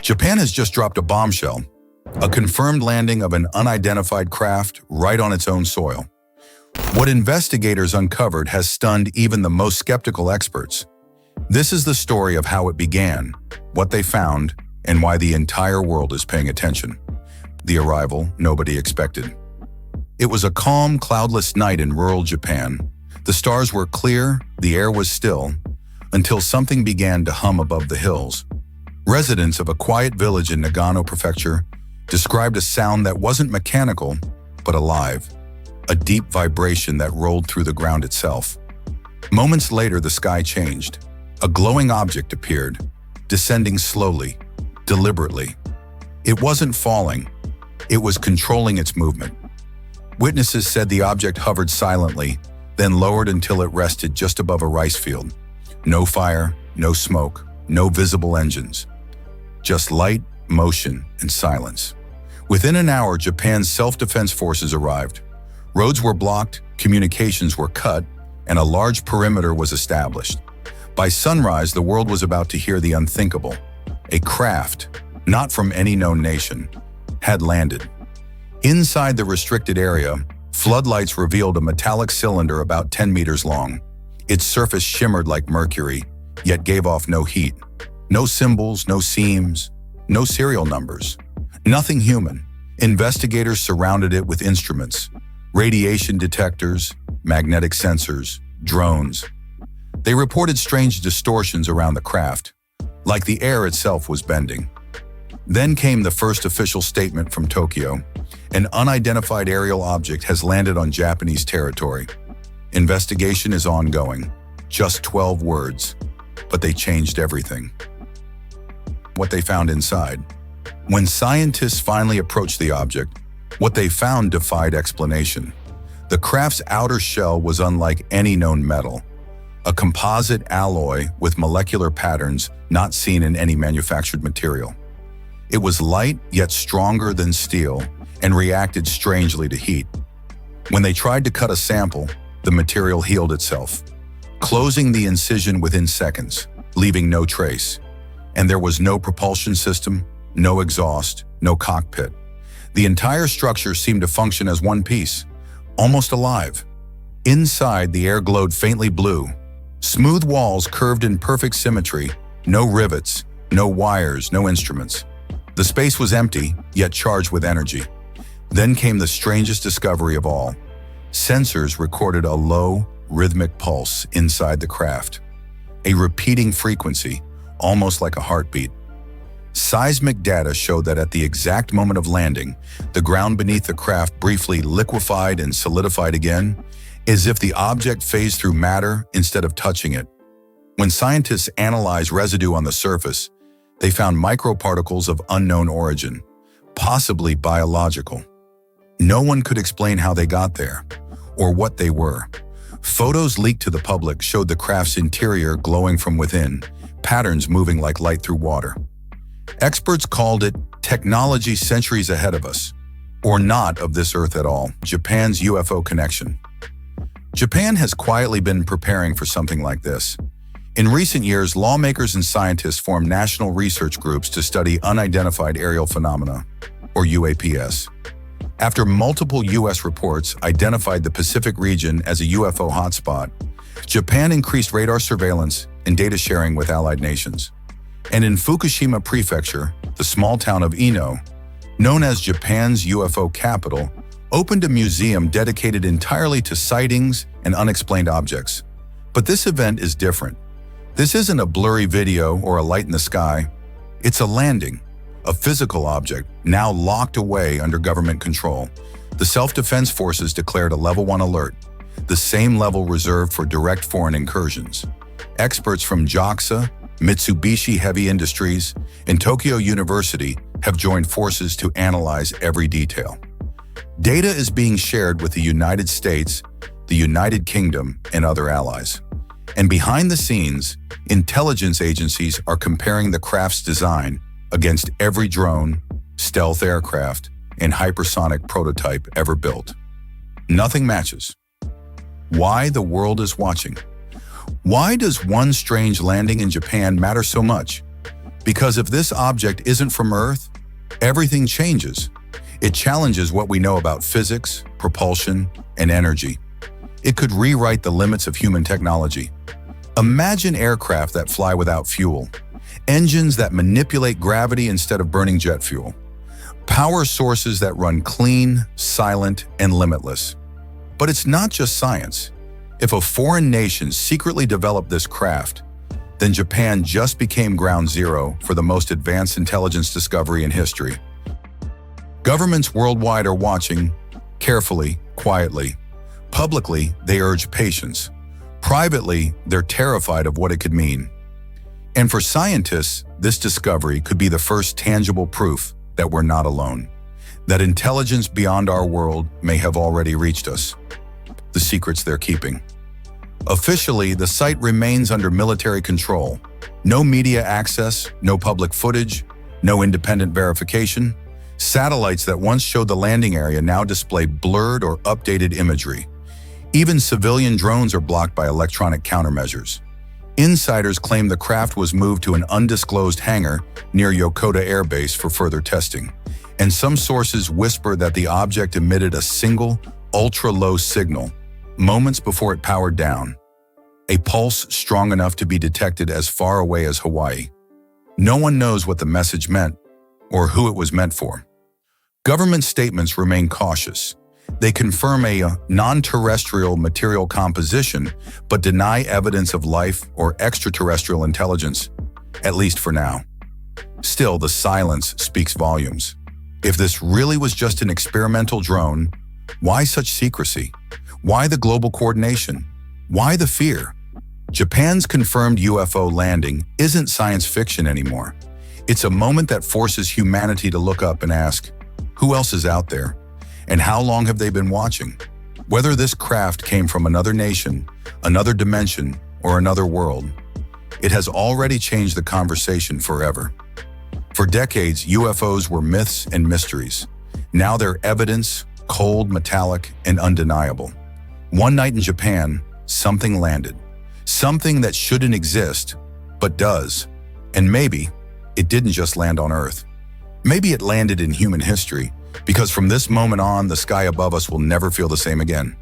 Japan has just dropped a bombshell, a confirmed landing of an unidentified craft right on its own soil. What investigators uncovered has stunned even the most skeptical experts. This is the story of how it began, what they found, and why the entire world is paying attention. The arrival nobody expected. It was a calm, cloudless night in rural Japan. The stars were clear, the air was still, until something began to hum above the hills. Residents of a quiet village in Nagano Prefecture described a sound that wasn't mechanical, but alive, a deep vibration that rolled through the ground itself. Moments later, the sky changed. A glowing object appeared, descending slowly, deliberately. It wasn't falling, it was controlling its movement. Witnesses said the object hovered silently, then lowered until it rested just above a rice field. No fire, no smoke, no visible engines. Just light, motion, and silence. Within an hour, Japan's self-defense forces arrived. Roads were blocked, communications were cut, and a large perimeter was established. By sunrise, the world was about to hear the unthinkable. A craft, not from any known nation, had landed. Inside the restricted area, floodlights revealed a metallic cylinder about 10 meters long. Its surface shimmered like mercury, yet gave off no heat. No symbols, no seams, no serial numbers. Nothing human. Investigators surrounded it with instruments, radiation detectors, magnetic sensors, drones. They reported strange distortions around the craft, like the air itself was bending. Then came the first official statement from Tokyo. An unidentified aerial object has landed on Japanese territory. Investigation is ongoing. Just 12 words, but they changed everything. What they found inside. When scientists finally approached the object, what they found defied explanation. The craft's outer shell was unlike any known metal, a composite alloy with molecular patterns not seen in any manufactured material. It was light yet stronger than steel and reacted strangely to heat. When they tried to cut a sample, the material healed itself, closing the incision within seconds, leaving no trace. And there was no propulsion system, no exhaust, no cockpit. The entire structure seemed to function as one piece, almost alive. Inside, the air glowed faintly blue. Smooth walls curved in perfect symmetry, no rivets, no wires, no instruments. The space was empty, yet charged with energy. Then came the strangest discovery of all. Sensors recorded a low, rhythmic pulse inside the craft. A repeating frequency, almost like a heartbeat. Seismic data showed that at the exact moment of landing, the ground beneath the craft briefly liquefied and solidified again, as if the object phased through matter instead of touching it. When scientists analyzed residue on the surface, they found microparticles of unknown origin, possibly biological. No one could explain how they got there, or what they were. Photos leaked to the public showed the craft's interior glowing from within, patterns moving like light through water. Experts called it technology centuries ahead of us, or not of this Earth at all. Japan's UFO connection. Japan has quietly been preparing for something like this. In recent years, lawmakers and scientists formed national research groups to study unidentified aerial phenomena, or UAPs. After multiple U.S. reports identified the Pacific region as a UFO hotspot, Japan increased radar surveillance and data sharing with allied nations. And in Fukushima Prefecture, the small town of Ino, known as Japan's UFO capital, opened a museum dedicated entirely to sightings and unexplained objects. But this event is different. This isn't a blurry video or a light in the sky. It's a landing, a physical object now locked away under government control. The self-defense forces declared a level 1 alert, the same level reserved for direct foreign incursions. Experts from JAXA, Mitsubishi Heavy Industries, and Tokyo University have joined forces to analyze every detail. Data is being shared with the United States, the United Kingdom, and other allies. And behind the scenes, intelligence agencies are comparing the craft's design against every drone, stealth aircraft, and hypersonic prototype ever built. Nothing matches. Why the world is watching. Why does one strange landing in Japan matter so much? Because if this object isn't from Earth, everything changes. It challenges what we know about physics, propulsion, and energy. It could rewrite the limits of human technology. Imagine aircraft that fly without fuel, engines that manipulate gravity instead of burning jet fuel, power sources that run clean, silent, and limitless. But it's not just science. If a foreign nation secretly developed this craft, then Japan just became ground zero for the most advanced intelligence discovery in history. Governments worldwide are watching, carefully, quietly. Publicly, they urge patience. Privately, they're terrified of what it could mean. And for scientists, this discovery could be the first tangible proof that we're not alone, that intelligence beyond our world may have already reached us. The secrets they're keeping. Officially, the site remains under military control. No media access, no public footage, no independent verification. Satellites that once showed the landing area now display blurred or updated imagery. Even civilian drones are blocked by electronic countermeasures. Insiders claim the craft was moved to an undisclosed hangar near Yokota Air Base for further testing. And some sources whisper that the object emitted a single, ultra-low signal moments before it powered down. A pulse strong enough to be detected as far away as Hawaii. No one knows what the message meant or who it was meant for. Government statements remain cautious. They confirm a non-terrestrial material composition, but deny evidence of life or extraterrestrial intelligence, at least for now. Still, the silence speaks volumes. If this really was just an experimental drone, why such secrecy? Why the global coordination? Why the fear? Japan's confirmed UFO landing isn't science fiction anymore. It's a moment that forces humanity to look up and ask, who else is out there? And how long have they been watching? Whether this craft came from another nation, another dimension, or another world, it has already changed the conversation forever. For decades, UFOs were myths and mysteries. Now they're evidence, cold, metallic, and undeniable. One night in Japan, something landed. Something that shouldn't exist, but does. And maybe it didn't just land on Earth. Maybe it landed in human history, because from this moment on, the sky above us will never feel the same again.